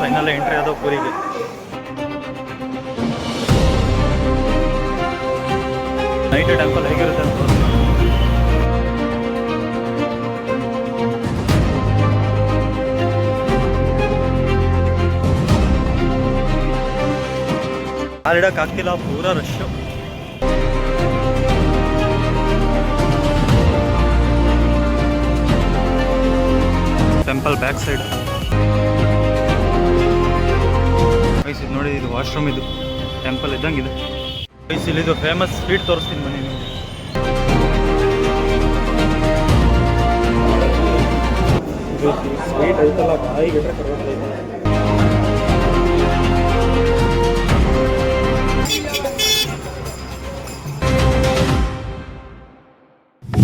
Final entry ಆದವು ಪೂರಿಗೆ. Night temple ಹೇಗಿರುತ್ತೆ ಅಂತ ಕಾಲಿಡಕ್ಕಾಗ್ತಿಲ್ಲ, ಪೂರಾ ರಶ್ಶು. ಟೆಂಪಲ್ ಬ್ಯಾಕ್ ಸೈಡ್ ಇದು ನೋಡಿ, ಇದು ವಾಶ್ರೂಮ್, ಇದು ಟೆಂಪಲ್ ಇದ್ದಂಗಿದೆ. ಇದು ಫೇಮಸ್ ಸ್ವೀಟ್ ತೋರಿಸ್ತೀನಿ ಬನ್ನಿ ನೀವು. ಸ್ವೀಟ್ ಐತಲ್ಲ, ಬಾಯಿಗೆ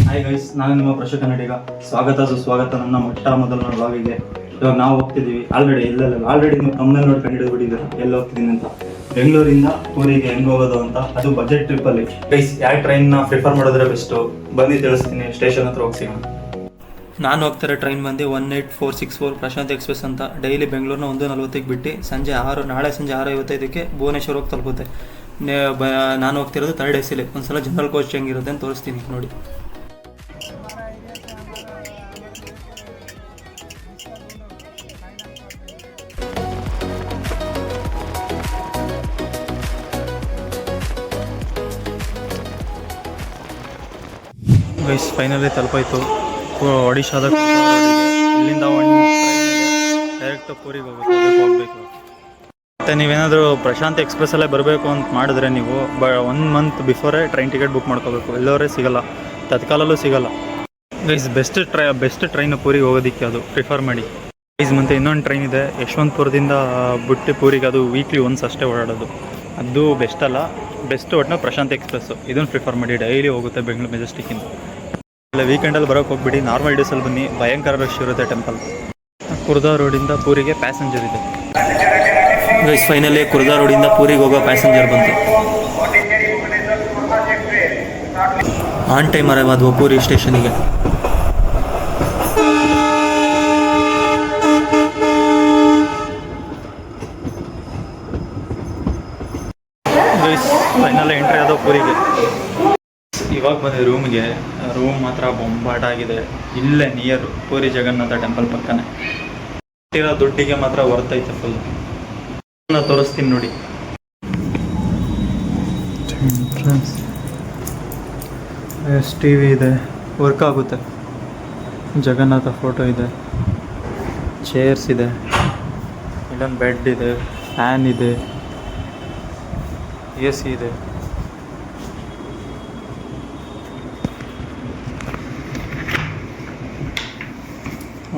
ಹಾಯ್ ಗೈಸ್, ನಾನು ನಿಮ್ಮ ಪ್ರಶ್ ಕನ್ನಡಿಗ. ಸ್ವಾಗತ ಸುಸ್ವಾಗತ ನನ್ನ ಮೊದಲ ವ್ಲಾಗಿಗೆ. ಇವಾಗ ನಾವು ಹೋಗ್ತಿದ್ದೀವಿ ಆಲ್ರೆಡಿ ನೀವು ತಮ್ಮಲ್ಲಿ ನೋಡಿ ಕಂಡುಹಿಡಿದ್ಬಿಟ್ಟಿದ್ದೀರ ಎಲ್ಲಿ ಹೋಗ್ತಿದ್ದೀನಿ ಅಂತ. ಬೆಂಗಳೂರಿಂದ ಪೂರಿಗೆ ಹೆಂಗೆ ಹೋಗೋದು ಅಂತ, ಅದು ಬಜೆಟ್ ಟ್ರಿಪ್ಪಲ್ಲಿ. ಗೈಸ್, ಯಾವ ಟ್ರೈನ್ನ ಪ್ರಿಫರ್ ಮಾಡಿದ್ರೆ ಬೆಸ್ಟು ಬನ್ನಿ ತಿಳಿಸ್ತೀನಿ. ಸ್ಟೇಷನ್ ಹತ್ರ ಹೋಗಿ ಸಿಗೋಣ. ನಾನು ಹೋಗ್ತಾರೆ ಟ್ರೈನ್ ಬಂದು 18464 ಪ್ರಶಾಂತ್ ಎಕ್ಸ್ಪ್ರೆಸ್ ಅಂತ. ಡೈಲಿ ಬೆಂಗಳೂರಿನ 1:40ಕ್ಕೆ ಬಿಟ್ಟು ನಾಳೆ ಸಂಜೆ 6:55ಕ್ಕೆ ಭುವನೇಶ್ವರ ಹೋಗಿ ತಲುಪುತ್ತೆ. ನಾನು ಹೋಗ್ತಿರೋದು 3rd AC. ಒಂದ್ಸಲ ಜನರಲ್ ಕೋಚ್ ಹೆಂಗಿರುತ್ತೆ ಅಂತ ತೋರಿಸ್ತೀನಿ ನೋಡಿ. ಗೈಸ್, ಫೈನಲಿ ತಲುಪಾಯಿತು ಒಡಿಶಾದ. ಇಲ್ಲಿಂದ ಒಂದು ಡೈರೆಕ್ಟ್ ಪೂರಿಗೆ ಹೋಗುತ್ತೆ, ಅದಕ್ಕೆ ಹೋಗಬೇಕು. ಮತ್ತು ನೀವೇನಾದರೂ ಪ್ರಶಾಂತ್ ಎಕ್ಸ್ಪ್ರೆಸ್ಸಲ್ಲೇ ಬರಬೇಕು ಅಂತ ಮಾಡಿದ್ರೆ ನೀವು 1 ಮಂತ್ ಬಿಫೋರೇ ಟ್ರೈನ್ ಟಿಕೆಟ್ ಬುಕ್ ಮಾಡ್ಕೋಬೇಕು. ಎಲ್ಲವರೇ ಸಿಗೋಲ್ಲ, ತತ್ಕಾಲಲ್ಲೂ ಸಿಗೋಲ್ಲ. ಗೈಸ್, ಬೆಸ್ಟ್ ಟ್ರೈನ್ ಪೂರಿಗೆ ಹೋಗೋದಕ್ಕೆ ಅದು ಪ್ರಿಫರ್ ಮಾಡಿ ಗೈಸ್. ಮತ್ತು ಇನ್ನೊಂದು ಟ್ರೈನ್ ಇದೆ ಯಶವಂತಪುರದಿಂದ ಬಿಟ್ಟು ಪೂರಿಗೆ, ಅದು ವೀಕ್ಲಿ ಒನ್ಸ್ ಅಷ್ಟೇ ಓಡಾಡೋದು. ಅದು ಬೆಸ್ಟ್ ಅಲ್ಲ, ಬೆಸ್ಟ್ ಒಟ್ಟಿನ ಪ್ರಶಾಂತ್ ಎಕ್ಸ್ಪ್ರೆಸ್ಸು. ಇದನ್ನು ಪ್ರಿಫರ್ ಮಾಡಿ, ಡೈಲಿ ಹೋಗುತ್ತೆ ಬೆಂಗಳೂರು ಮೆಜೆಸ್ಟಿಕ್ಕಿಂದ. ಇಲ್ಲ, ವೀಕೆಂಡಲ್ಲಿ ಬರೋಕ್ಕೆ ಹೋಗ್ಬಿಡಿ, ನಾರ್ಮಲ್ ಡೇಸಲ್ಲಿ ಬನ್ನಿ, ಭಯಂಕರ ರಶ್ ಇರುತ್ತೆ ಟೆಂಪಲ್. ಕುರ್ದಾ ರೋಡಿಂದ ಪೂರಿಗೆ ಪ್ಯಾಸೆಂಜರ್ ಇದೆ ಗೈಸ್. ಫೈನಲಿ ಕುರ್ದಾ ರೋಡಿಂದ ಪೂರಿಗೆ ಹೋಗೋ ಪ್ಯಾಸೆಂಜರ್ ಬಂತು. ಆನ್ ಟೈಮ್ ಅರೈವಾದ್ವು ಪೂರಿ ಸ್ಟೇಷನಿಗೆ. ಗೈಸ್, ಫೈನಲ್ ಎಂಟ್ರಿ ಆದವು ಪೂರಿಗೆ. ಇವಾಗ ಬಂದೆ ರೂಮ್ಗೆ. ರೂಮ್ ಮಾತ್ರ ಬೊಂಬಾಟ ಆಗಿದೆ. ಇಲ್ಲೇ ನಿಯರ್ ಪೂರಿ ಜಗನ್ನಾಥ ಟೆಂಪಲ್ ಪಕ್ಕನೇ. ಇರೋ ದುಡ್ಡಿಗೆ ಮಾತ್ರ ಹೊರ್ತೈತೆ ಫುಲ್. ತೋರಿಸ್ತೀನಿ ನೋಡಿ. TV ಇದೆ, ವರ್ಕ್ ಆಗುತ್ತೆ. ಜಗನ್ನಾಥ ಫೋಟೋ ಇದೆ, ಚೇರ್ಸ್ ಇದೆ, ಇಲ್ಲೊಂದು ಬೆಡ್ ಇದೆ, ಫ್ಯಾನ್ ಇದೆ, AC ಇದೆ.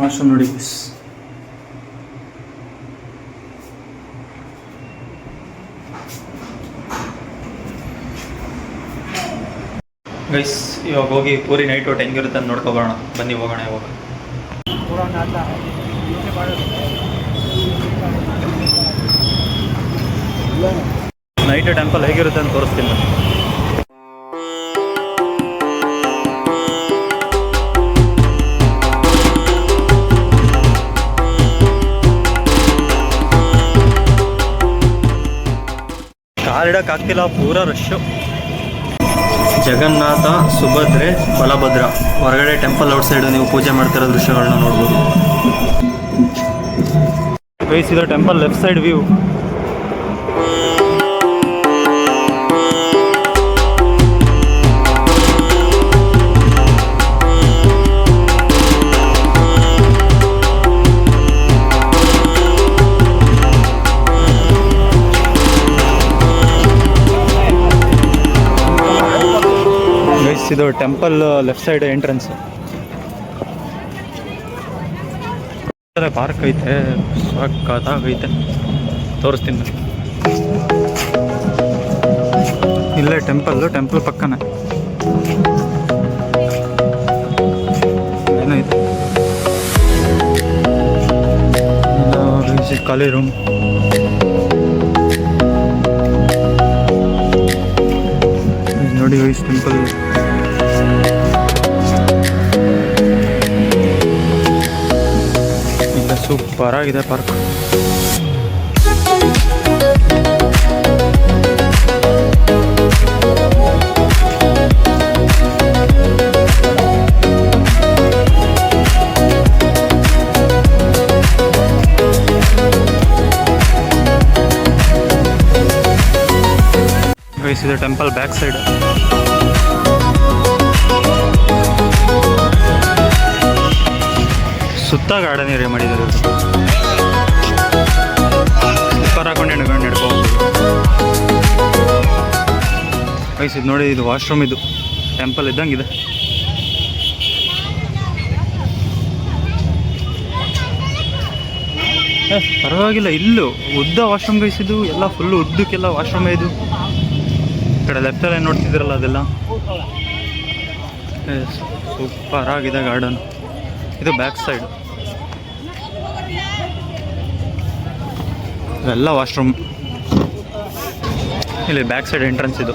ವಾಶ್ರೂಮ್ ನೋಡಿ ಗೈಸ್. ಇವಾಗ ಹೋಗಿ ಪೂರಿ ನೈಟ್ ಔಟ್ ಹೆಂಗಿರುತ್ತೆ ಅಂತ ನೋಡ್ಕೊಬೋಣ ಬನ್ನಿ, ಹೋಗೋಣ. ಇವಾಗ ನೈಟ್ ಟೆಂಪಲ್ ಹೇಗಿರುತ್ತೆ ಅಂತ ತೋರಿಸ್ತೀನಿ ಬನ್ನಿ. ಕಾಲಿಡಕ್ಕಾಗ್ತಿಲ್ಲ, ಪೂರಾ ರಶ್ಶು. ಜಗನ್ನಾಥ, ಸುಭದ್ರೆ, ಬಲಭದ್ರ ಹೊರಗಡೆ ಟೆಂಪಲ್ ಔಟ್ ಸೈಡ್ ನೀವು ಪೂಜೆ ಮಾಡ್ತಿರೋ ದೃಶ್ಯಗಳನ್ನ ನೋಡ್ಬೋದು. ಗೈಸ್, ಇದು ಟೆಂಪಲ್ ಲೆಫ್ಟ್ ಸೈಡ್ ವ್ಯೂ. ಇದು temple left side entrance. Park ಐತೆ, ಸಕ್ಕತ್ತಾಗೈತೆ, ತೋರಿಸ್ತೀನಿ. ಇಲ್ಲೇ ಟೆಂಪಲ್ ಪಕ್ಕನೇ ಏನೈತೆ, ಖಾಲಿ ರೂಮ್. ನೋಡಿ ಗೈಸ್, ಟೆಂಪಲ್ ಇಲ್ಲ, ಸೂಪರ್ ಆಗಿದೆ ಪಾರ್ಕ್. ಗೈಸ್ ಇದು ಟೆಂಪಲ್ ಬ್ಯಾಕ್ ಸೈಡ್. ಸುತ್ತ ಗಾರ್ಡನ್ ಏರಿಯಾ ಮಾಡಿದ್ದಾರೆ. ಸ್ಲಿಪ್ಪರ್ ಹಾಕೊಂಡು ನಡ್ಕೊಂಡು ಗೈಸ್ ಇದು ನೋಡಿ, ಇದು ವಾಶ್ರೂಮ್, ಇದು ಟೆಂಪಲ್ ಇದ್ದಂಗಿದೆ. ಪರವಾಗಿಲ್ಲ, ಇಲ್ಲೂ ಉದ್ದ ವಾಶ್ರೂಮ್ ಗೈಸ್, ಇದು ಎಲ್ಲ ಫುಲ್ಲು ಉದ್ದಕ್ಕೆಲ್ಲ ವಾಶ್ರೂಮೇ. ಇದು ಈ ಕಡೆ ಲೆಫ್ಟಲ್ಲಿ ಏನು ನೋಡ್ತಿದ್ದೀರಲ್ಲ ಅದೆಲ್ಲ ಸೂಪರ್ ಆಗಿದೆ ಗಾರ್ಡನ್. ಇದು ಬ್ಯಾಕ್ ಸೈಡ್, ಇವೆಲ್ಲ ವಾಶ್ರೂಮ್. ಇಲ್ಲಿ ಬ್ಯಾಕ್ ಸೈಡ್ ಎಂಟ್ರೆನ್ಸ್ ಇದು.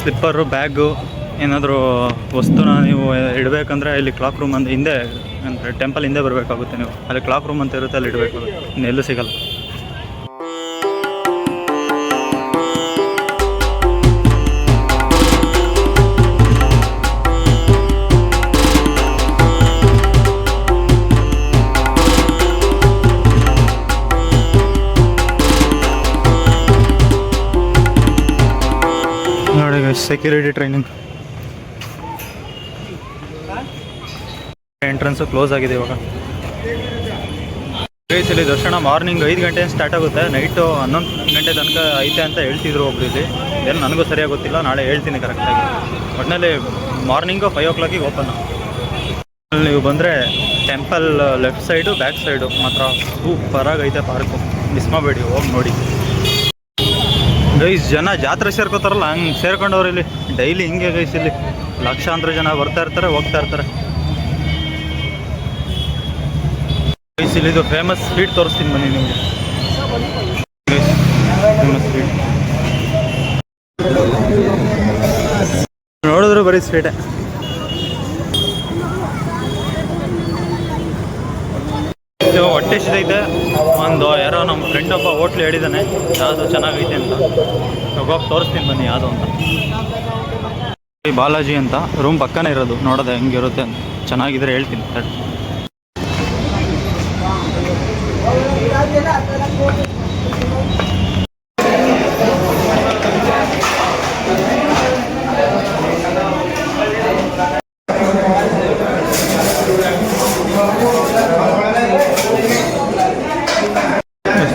ಸ್ಲಿಪ್ಪರು, ಬ್ಯಾಗು, ಏನಾದರೂ ವಸ್ತುನ ನೀವು ಇಡಬೇಕಂದ್ರೆ ಇಲ್ಲಿ ಕ್ಲಾಕ್ ರೂಮ್ ಅಂತ ಹಿಂದೆ, ಅಂದರೆ ಟೆಂಪಲ್ ಹಿಂದೆ ಬರಬೇಕಾಗುತ್ತೆ ನೀವು. ಅಲ್ಲಿ ಕ್ಲಾಕ್ ರೂಮ್ ಅಂತ ಇರುತ್ತೆ, ಅಲ್ಲಿ ಇಡಬೇಕು. ಇನ್ನೆಲ್ಲೂ ಸಿಗಲ್ಲ. ನೋಡಿ ಸೆಕ್ಯೂರಿಟಿ ಟ್ರೈನಿಂಗ್. ಎಂಟ್ರೆನ್ಸು ಕ್ಲೋಸ್ ಆಗಿದೆ ಇವಾಗ. ಇಲ್ಲಿ ದರ್ಶನ ಮಾರ್ನಿಂಗ್ 5 ಗಂಟೆ ಸ್ಟಾರ್ಟ್ ಆಗುತ್ತೆ, ನೈಟು 11 ಗಂಟೆ ತನಕ ಐತೆ ಅಂತ ಹೇಳ್ತಿದ್ರು ಒಬ್ರು ಇಲ್ಲಿ. ಏನು ನನಗೂ ಸರಿಯಾಗಿ ಗೊತ್ತಿಲ್ಲ, ನಾಳೆ ಹೇಳ್ತೀನಿ ಕರೆಕ್ಟಾಗಿ. ಒಟ್ಟಿನಲ್ಲಿ ಮಾರ್ನಿಂಗು 5 o'clock ಓಪನ್. ನೀವು ಬಂದರೆ temple left side, back side ಮಾತ್ರ ಸೂಪರಾಗಿ ಐತೆ ಪಾರ್ಕು. ಮಿಸ್ ಮಾಡಬೇಡಿ, ಹೋಗಿ ನೋಡಿ. ಗೈಸ್ ಜನ ಜಾತ್ರೆ ಸೇರ್ಕೋತಾರಲ್ಲ, ಹಂಗೆ ಸೇರ್ಕೊಂಡವ್ರು ಇಲ್ಲಿ ಡೈಲಿ. ಹಿಂಗೆ ಗೈಸ್ ಇಲ್ಲಿ ಲಕ್ಷಾಂತರ ಜನ ಬರ್ತಾ ಇರ್ತಾರೆ, ಹೋಗ್ತಾ ಇರ್ತಾರೆ. ಗೈಸ್ ಇಲ್ಲಿದು ಫೇಮಸ್ ಸ್ವೀಟ್ ತೋರಿಸ್ತೀನಿ ಬನ್ನಿ ನಿಮಗೆ. ಫೇಮಸ್ ಸ್ವೀಟ್ ನೋಡಿದ್ರು ಬರೀ ಸ್ವೀಟೇ. ಹೊಟ್ಟೆ ಸಿದೈತೆ. ಯಾರೋ ನಮ್ಮ ಫ್ರೆಂಡ್ ಒಬ್ಬ ಹೋಟ್ಲು ಹೇಳಿದ್ದಾನೆ, ಯಾವುದು ಚೆನ್ನಾಗೈತೆ ಅಂತ. ಹೋಗಿ ತೋರಿಸ್ತೀನಿ ಬನ್ನಿ ಯಾವುದು ಅಂತ. ಬಾಲಾಜಿ ಅಂತ ರೂಮ್ ಪಕ್ಕನೇ ಇರೋದು, ನೋಡೋದೆ ಹೆಂಗಿರುತ್ತೆ ಅಂತ. ಚೆನ್ನಾಗಿದ್ರೆ ಹೇಳ್ತೀನಿ.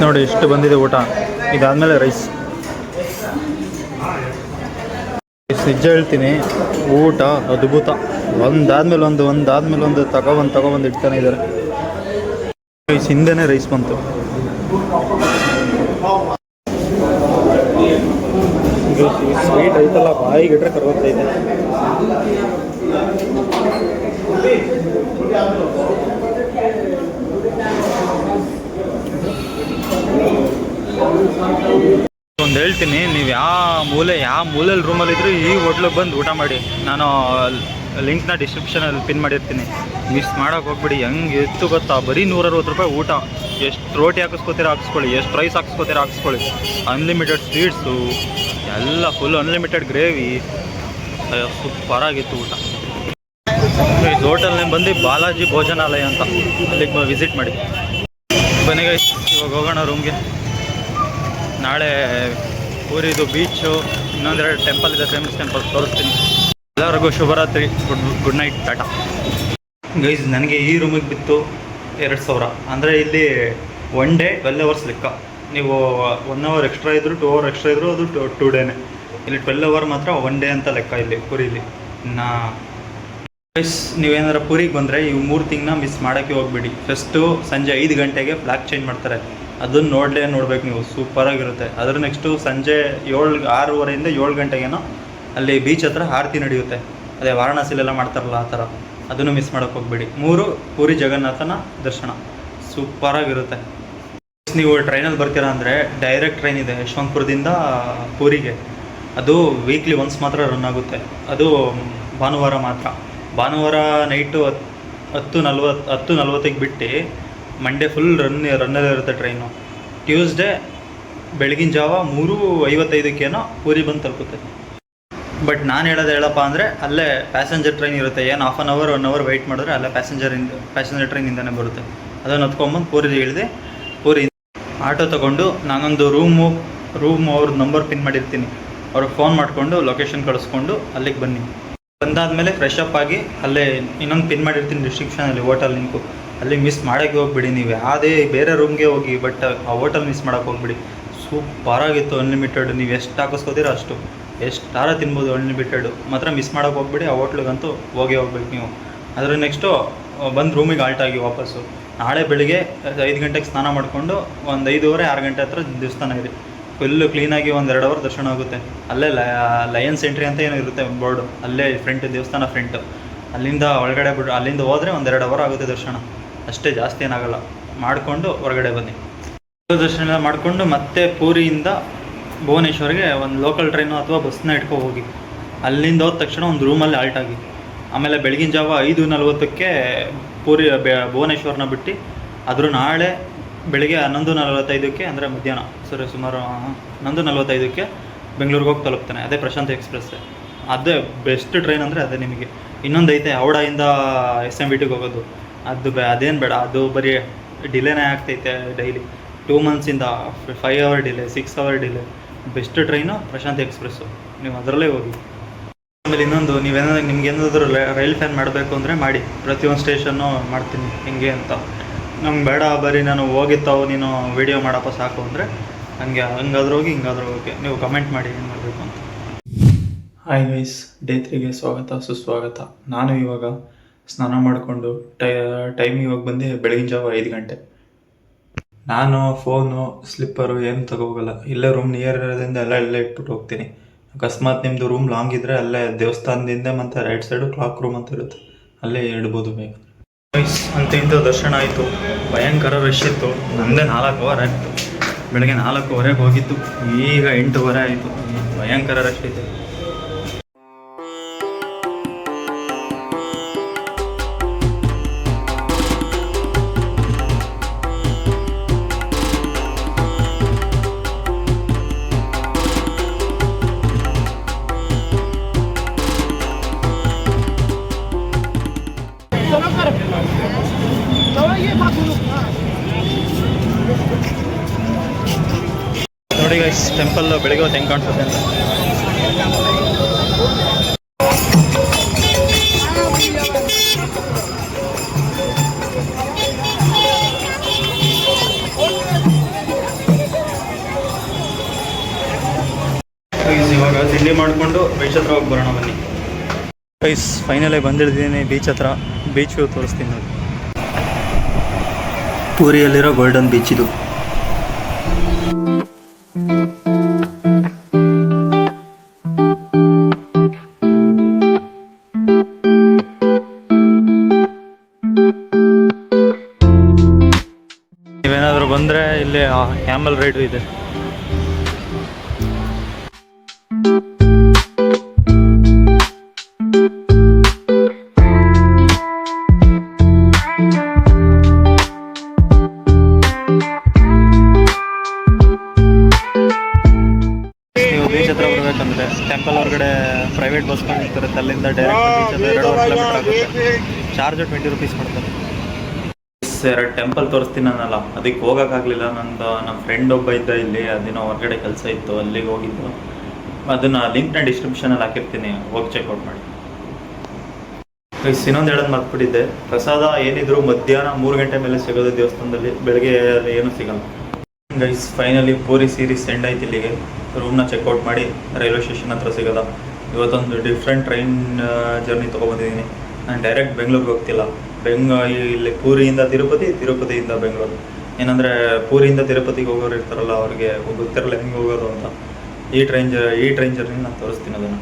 ನೋಡಿ ಇಷ್ಟು ಬಂದಿದೆ ಊಟ. ಇದಾದಮೇಲೆ ರೈಸ್. ನಿಜ ಹೇಳ್ತೀನಿ, ಊಟ ಅದ್ಭುತ. ಒಂದಾದ್ಮೇಲೆ ಒಂದು ತಗೊಬಂದು ಇಡ್ತಾನೆ ಇದ್ದಾರೆ. ರೈಸ್ ಹಿಂದೆನೇ ರೈಸ್ ಬಂತು. ಸ್ವೀಟ್ ಐತಲ್ಲ, ಬಾಯಿಗಿಟ್ರೆ ಕರ್ಗೋಗ್ತೈತೆ. ಒಂದು ಹೇಳ್ತೀನಿ, ನೀವು ಯಾವ ಮೂಲೆಯಲ್ಲಿ ರೂಮಲ್ಲಿದ್ದರೂ ಈ ಹೋಟ್ಲಿಗೆ ಬಂದು ಊಟ ಮಾಡಿ. ನಾನು ಲಿಂಕ್ನ ಡಿಸ್ಕ್ರಿಪ್ಷನಲ್ಲಿ ಪಿನ್ ಮಾಡಿರ್ತೀನಿ, ಮಿಸ್ ಮಾಡೋಕೆ ಹೋಗ್ಬಿಡಿ. ಹೆಂಗೆ ಎಷ್ಟು ಗೊತ್ತಾ, ಬರೀ 160 ರೂಪಾಯಿ ಊಟ. ಎಷ್ಟು ರೋಟಿ ಹಾಕಿಸ್ಕೊಳ್ಳಿ, ಎಷ್ಟು ರೈಸ್ ಹಾಕಿಸ್ಕೊಳ್ಳಿ. ಅನ್ಲಿಮಿಟೆಡ್ ಸ್ವೀಟ್ಸು ಎಲ್ಲ, ಫುಲ್ ಅನ್ಲಿಮಿಟೆಡ್ ಗ್ರೇವಿ. ಸೂಪರಾಗಿತ್ತು ಊಟ. ಈ ಹೋಟೆಲ್ನ ಬಂದು ಬಾಲಾಜಿ ಭೋಜನಾಲಯ ಅಂತ, ಅಲ್ಲಿಗೆ ವಿಸಿಟ್ ಮಾಡಿ. ಬನ್ನಿ ಗೈಸ್, ಇವಾಗ ಹೋಗೋಣ ರೂಮ್ಗೆ. ನಾಳೆ ಊರಿದು ಬೀಚು, ಇನ್ನೊಂದೆರಡು ಟೆಂಪಲ್ ಇದೆ, ಫೇಮಸ್ ಟೆಂಪಲ್ ತೋರಿಸ್ತೀನಿ. ಎಲ್ಲರಿಗೂ ಶುಭರಾತ್ರಿ, ಗುಡ್ ನೈಟ್, ಟಾಟಾ. ಗೈಸ್ ನನಗೆ ಈ ರೂಮಿಗೆ ಬಿತ್ತು 2,000. ಅಂದರೆ ಇಲ್ಲಿ 1 day 12 hours ಲೆಕ್ಕ. ನೀವು 1 hour ಎಕ್ಸ್ಟ್ರಾ ಇದ್ದರೂ 2 hour ಎಕ್ಸ್ಟ್ರಾ ಇದ್ದರೂ ಅದು 2 ಡೇನೇ. ಇಲ್ಲಿ 12 hour ಮಾತ್ರ 1 day ಅಂತ ಲೆಕ್ಕ ಇಲ್ಲಿ ಪುರೀಲಿ. ಗೈಸ್ ನೀವೇನಾರ ಪುರಿಗೆ ಬಂದರೆ ಈ 3 ತಿಂಗಳನ್ನ ಮಿಸ್ ಮಾಡೋಕ್ಕೆ ಹೋಗ್ಬೇಡಿ. ಫಸ್ಟು ಸಂಜೆ 5 ಗಂಟೆಗೆ ಫ್ಲಾಗ್ ಚೇಂಜ್ ಮಾಡ್ತಾರೆ, ಅದನ್ನು ನೋಡಬೇಕು ನೀವು. ಸೂಪರಾಗಿರುತ್ತೆ. ಅದ್ರ ನೆಕ್ಸ್ಟು ಸಂಜೆ 6:30 7 ಗಂಟೆಗೇನೋ ಅಲ್ಲಿ ಬೀಚ್ ಹತ್ರ ಆರತಿ ನಡೆಯುತ್ತೆ. ಅದೇ ವಾರಣಾಸಿಲೆಲ್ಲ ಮಾಡ್ತಾರಲ್ಲ ಆ ಥರ. ಅದನ್ನು ಮಿಸ್ ಮಾಡೋಕ್ಕೆ ಹೋಗ್ಬೇಡಿ. 3 ಪೂರಿ ಜಗನ್ನಾಥನ ದರ್ಶನ ಸೂಪರಾಗಿರುತ್ತೆ. ನೀವು ಟ್ರೈನಲ್ಲಿ ಬರ್ತೀರಾ ಅಂದರೆ ಡೈರೆಕ್ಟ್ ಟ್ರೈನ್ ಇದೆ ಯಶವಂತಪುರದಿಂದ ಪೂರಿಗೆ. ಅದು ವೀಕ್ಲಿ ಒನ್ಸ್ ಮಾತ್ರ ರನ್ ಆಗುತ್ತೆ. ಅದು ಭಾನುವಾರ ಮಾತ್ರ. ಭಾನುವಾರ ನೈಟು 10:40 ಬಿಟ್ಟು ಮಂಡೇ ಫುಲ್ ರನ್ನಲ್ಲೇ ಇರುತ್ತೆ ಟ್ರೈನು. ಟ್ಯೂಸ್ಡೇ ಬೆಳಗಿನ ಜಾವ 3:55 ಪೂರಿ ಬಂದು ತಲುಪುತ್ತೆ. ಬಟ್ ನಾನು ಹೇಳೋದು ಹೇಳಪ್ಪ ಅಂದರೆ ಅಲ್ಲೇ ಪ್ಯಾಸೆಂಜರ್ ಟ್ರೈನ್ ಇರುತ್ತೆ, ಏನು half an hour 1 hour wait ಮಾಡಿದ್ರೆ ಅಲ್ಲೇ ಪ್ಯಾಸೆಂಜರ್ ಟ್ರೈನಿಂದನೇ ಬರುತ್ತೆ. ಅದನ್ನು ಹೊತ್ಕೊಂಬಂದು ಪೂರಿ ಇಳಿದೆ. ಪೂರಿ ಆಟೋ ತೊಗೊಂಡು ನಾನೊಂದು ರೂಮು ಅವ್ರದ್ದು ನಂಬರ್ ಪಿನ್ ಮಾಡಿರ್ತೀನಿ, ಅವ್ರಿಗೆ ಫೋನ್ ಮಾಡಿಕೊಂಡು ಲೊಕೇಶನ್ ಕಳಿಸ್ಕೊಂಡು ಅಲ್ಲಿಗೆ ಬನ್ನಿ. ಬಂದಾದಮೇಲೆ ಫ್ರೆಶ್ ಅಪ್ ಆಗಿ ಅಲ್ಲೇ ಇನ್ನೊಂದು ಪಿನ್ ಮಾಡಿರ್ತೀನಿ ಡಿಸ್ಕ್ರಿಪ್ಷನಲ್ಲಿ ಹೋಟೆಲ್ ಲಿಂಕು, ಅಲ್ಲಿ ಮಿಸ್ ಮಾಡೋಕ್ಕೆ ಹೋಗ್ಬಿಡಿ. ನೀವು ಯಾವುದೇ ಬೇರೆ ರೂಮ್ಗೆ ಹೋಗಿ, ಬಟ್ ಆ ಹೋಟೆಲ್ ಮಿಸ್ ಮಾಡೋಕ್ಕೆ ಹೋಗ್ಬಿಡಿ. ಸೂಪರಾಗಿತ್ತು, ಅನ್ಲಿಮಿಟೆಡ್. ನೀವು ಎಷ್ಟು ಹಾಕಿಸ್ಕೋತೀರೋ ಅಷ್ಟು, ಎಷ್ಟಾರ ತಿನ್ಬೋದು ಅನ್ಲಿಮಿಟೆಡು. ಮಾತ್ರ ಮಿಸ್ ಮಾಡೋಕ್ಕೆ ಹೋಗ್ಬಿಡಿ. ಆ ಹೋಟ್ಲಿಗಂತೂ ಹೋಗ್ಬೇಕು ನೀವು. ಅದರ ನೆಕ್ಸ್ಟು ಬಂದು ರೂಮಿಗೆ ಆಲ್ಟ್ ಆಗಿ ವಾಪಸ್ಸು. ನಾಳೆ ಬೆಳಿಗ್ಗೆ 5 ಗಂಟೆಗೆ ಸ್ನಾನ ಮಾಡಿಕೊಂಡು ಒಂದು 5:30 6 ಗಂಟೆ ಹತ್ರ ದೇವಸ್ಥಾನ ಇದೆ. ಫುಲ್ಲು ಕ್ಲೀನಾಗಿ 1-2 ಅವರ್ ದರ್ಶನ ಆಗುತ್ತೆ. ಅಲ್ಲೇ ಲಯನ್ಸ್ ಎಂಟ್ರಿ ಅಂತ ಏನೋ ಇರುತ್ತೆ ಬೋರ್ಡು, ಅಲ್ಲೇ ಫ್ರಂಟ್ ದೇವಸ್ಥಾನ ಫ್ರಂಟು. ಅಲ್ಲಿಂದ ಒಳಗಡೆ ಬಿಟ್ಟು ಅಲ್ಲಿಂದ ಹೋದರೆ 1-2 ಅವರ್ ಆಗುತ್ತೆ ದರ್ಶನ, ಅಷ್ಟೇ, ಜಾಸ್ತಿ ಏನಾಗಲ್ಲ. ಮಾಡಿಕೊಂಡು ಹೊರಗಡೆ ಬನ್ನಿ. ದರ್ಶನ ಎಲ್ಲ ಮಾಡಿಕೊಂಡು ಮತ್ತೆ ಪೂರಿಯಿಂದ ಭುವನೇಶ್ವರ್ಗೆ ಒಂದು ಲೋಕಲ್ ಟ್ರೈನು ಅಥವಾ ಬಸ್ನ ಇಟ್ಕೊ ಹೋಗಿ. ಅಲ್ಲಿಂದ ಹೋದ ತಕ್ಷಣ ಒಂದು ರೂಮಲ್ಲಿ ಆಲ್ಟ್ ಆಗಿ. ಆಮೇಲೆ ಬೆಳಗಿನ ಜಾವ 5:40ಕ್ಕೆ ಭುವನೇಶ್ವರನ ಬಿಟ್ಟು ಅದ್ರ ನಾಳೆ ಬೆಳಿಗ್ಗೆ 11:45ಕ್ಕೆ ಅಂದರೆ ಮಧ್ಯಾಹ್ನ ಸುಮಾರು 11:45ಕ್ಕೆ ಬೆಂಗಳೂರಿಗೆ ಹೋಗಿ ತಲುಪ್ತಾನೆ. ಅದೇ ಪ್ರಶಾಂತ್ ಎಕ್ಸ್ಪ್ರೆಸ್. ಅದೇ ಬೆಸ್ಟ್ ಟ್ರೈನ್ ಅಂದರೆ ಅದೇ. ನಿಮಗೆ ಇನ್ನೊಂದು ಐತೆ ಹೌಡಾಯಿಂದ SMBTಗೆ ಹೋಗೋದು, ಅದೇನು ಬೇಡ, ಅದು ಬರೀ ಡಿಲೇನೇ ಆಗ್ತೈತೆ ಡೈಲಿ. 2 ಮಂತ್ಸಿಂದ 5 hour delay, 6 hour delay. Best train Prashant express, ನೀವು ಅದರಲ್ಲೇ ಹೋಗಿ. ಆಮೇಲೆ ಇನ್ನೊಂದು, ನಿಮ್ಗೇನಾದರೂ ರೈಲ್ ಫ್ಯಾನ್ ಮಾಡಬೇಕು ಅಂದರೆ ಮಾಡಿ, ಪ್ರತಿಯೊಂದು ಸ್ಟೇಷನ್ನು ಮಾಡ್ತೀನಿ ಹಿಂಗೆ ಅಂತ. ನಮ್ಗೆ ಬೇಡ, ಬರೀ ನಾನು ಹೋಗಿತ್ತಾವು ನೀನು ವೀಡಿಯೋ ಮಾಡಪ್ಪ ಸಾಕು ಅಂದರೆ ಹಂಗಾದ್ರೂ ಹೋಗಿ ಹಿಂಗಾದ್ರೂ ಹೋಗಿ. ನೀವು ಕಮೆಂಟ್ ಮಾಡಿ ಏನು ಮಾಡಬೇಕು ಅಂತ. ಹಾಯ್ ಗೈಸ್, ಡೇ 3ಗೆ ಸ್ವಾಗತ ಸುಸ್ವಾಗತ. ನಾನು ಇವಾಗ ಸ್ನಾನ ಮಾಡಿಕೊಂಡು ಟೈಮ್ ಇವಾಗ ಬಂದು ಬೆಳಗಿನ ಜಾವ 5 ಗಂಟೆ. ನಾನು ಫೋನು ಸ್ಲಿಪ್ಪರು ಏನು ತಗೋಗಲ್ಲ, ಇಲ್ಲೇ ರೂಮ್ ನಿಯರ್ ಇರೋದ್ರಿಂದ ಇಲ್ಲೇ ಇಟ್ಬಿಟ್ಟು ಹೋಗ್ತೀನಿ. ಅಕಸ್ಮಾತ್ ನಿಮ್ಮದು ರೂಮ್ ಲಾಂಗ್ ಇದ್ದರೆ ಅಲ್ಲೇ ದೇವಸ್ಥಾನದಿಂದ ಮತ್ತು ರೈಟ್ ಸೈಡು ಕ್ಲಾಕ್ ರೂಮ್ ಅಂತ ಇರುತ್ತೆ, ಅಲ್ಲೇ ಇಡ್ಬೋದು ಬೇಗ. ಗೈಸ್, ಅಂತ ಇಂಥ ದರ್ಶನ ಆಯಿತು. ಭಯಂಕರ ರಶ್ ಇತ್ತು. ನಂದೇ 4 ಅವರ್ ಆಯಿತು. ಬೆಳಗ್ಗೆ 4:15ಗೆ ಹೋಗಿದ್ದು, ಈಗ 8:15 ಆಯಿತು. ಭಯಂಕರ ರಶ್ ಇದೆ. ನೋಡಿ ಗೈಸ್, ಟೆಂಪಲ್ ಬೆಳಗ್ಗೆ ಹೊತ್ತು ಹೆಂಗೆ ಕಾಣಿಸುತ್ತೆ ಅಂತ. ಇವಾಗ ತಿಂಡಿ ಮಾಡಿಕೊಂಡು ಬೀಚ್ ಹತ್ರ ಹೋಗಿ ಬರೋಣ ಬನ್ನಿ. ಗೈಸ್, ಫೈನಲೇ ಬಂದಿಳಿದ್ದೀನಿ ಬೀಚ್ ಹತ್ರ. ಬೀಚ್ ವ್ಯೂ ತೋರಿಸ್ತೀನಿ ನೋಡಿ. ಪೂರಿಯಲ್ಲಿರೋ ಗೋಲ್ಡನ್ ಬೀಚ್ ಇದು. ನೀವೇನಾದರೂ ಬಂದರೆ ಇಲ್ಲಿ ಕ್ಯಾಮಲ್ ರೈಡು ಇದೆ. ಬರಬೇಕಂದ್ರೆ ಟೆಂಪಲ್ ಹೊರಗಡೆ ಪ್ರೈವೇಟ್ ಬಸ್ಗಳು ಇರ್ತಾರೆ, ಅಲ್ಲಿಂದ ಡೈರೆಕ್ಟ್ ಬೀಚ್ 2 ಕಿಲೋಮೀಟರ್ ಆಗುತ್ತೆ. ಚಾರ್ಜ್ 20 ರೂಪೀಸ್ ಮಾಡ್ತಾರೆ. 2 ಟೆಂಪಲ್ ತೋರಿಸ್ತೀನಿ ನಾನಲ್ಲ, ಅದಕ್ಕೆ ಹೋಗೋಕ್ಕಾಗಲಿಲ್ಲ. ನಮ್ಮ ಫ್ರೆಂಡ್ ಒಬ್ಬ ಇದ್ದ ಇಲ್ಲಿ, ಅದೇನೋ ಹೊರಗಡೆ ಕೆಲಸ ಇತ್ತು, ಅಲ್ಲಿಗೆ ಹೋಗಿದ್ದು. ಅದನ್ನು ಲಿಂಕ್ನ ಡಿಸ್ಕ್ರಿಪ್ಷನಲ್ಲಿ ಹಾಕಿರ್ತೀನಿ, ಹೋಗಿ ಚೆಕ್ಔಟ್ ಮಾಡಿ. ಇನ್ನೊಂದು ಹೇಳೋದು ಮರ್ತ್ಬಿಟ್ಟಿದ್ದೆ, ಪ್ರಸಾದ ಏನಿದ್ರು ಮಧ್ಯಾಹ್ನ 3 ಗಂಟೆ ಮೇಲೆ ಸಿಗೋದು ದೇವಸ್ಥಾನದಲ್ಲಿ, ಬೆಳಗ್ಗೆ ಏನೂ ಸಿಗಲ್ಲ. Guys, finally puri series end ಆಯ್ತು. ಇಲ್ಲಿಗೆ ರೂಮ್ನ ಚೆಕ್ಔಟ್ ಮಾಡಿ ರೈಲ್ವೆ ಸ್ಟೇಷನ್ ಹತ್ರ ಸಿಗೋದ. ಇವತ್ತೊಂದು ಡಿಫ್ರೆಂಟ್ ಟ್ರೈನ್ ಜರ್ನಿ ತೊಗೊಬಂದಿದ್ದೀನಿ. ನಾನು ಡೈರೆಕ್ಟ್ ಬೆಂಗಳೂರಿಗೆ ಹೋಗ್ತಿಲ್ಲ. ಇಲ್ಲಿ ಪೂರಿಯಿಂದ ತಿರುಪತಿ, ತಿರುಪತಿಯಿಂದ ಬೆಂಗಳೂರು. ಏನಂದರೆ ಪೂರಿಯಿಂದ ತಿರುಪತಿಗೆ ಹೋಗೋರು ಇರ್ತಾರಲ್ಲ, ಅವ್ರಿಗೆ ಗೊತ್ತಿರಲ್ಲ ಹೆಂಗೆ ಹೋಗೋದು ಅಂತ. ಈ ಟ್ರೈನ್ ಜರ್ನಿ ನಾನು ತೋರಿಸ್ತೀನಿ ಅದನ್ನು.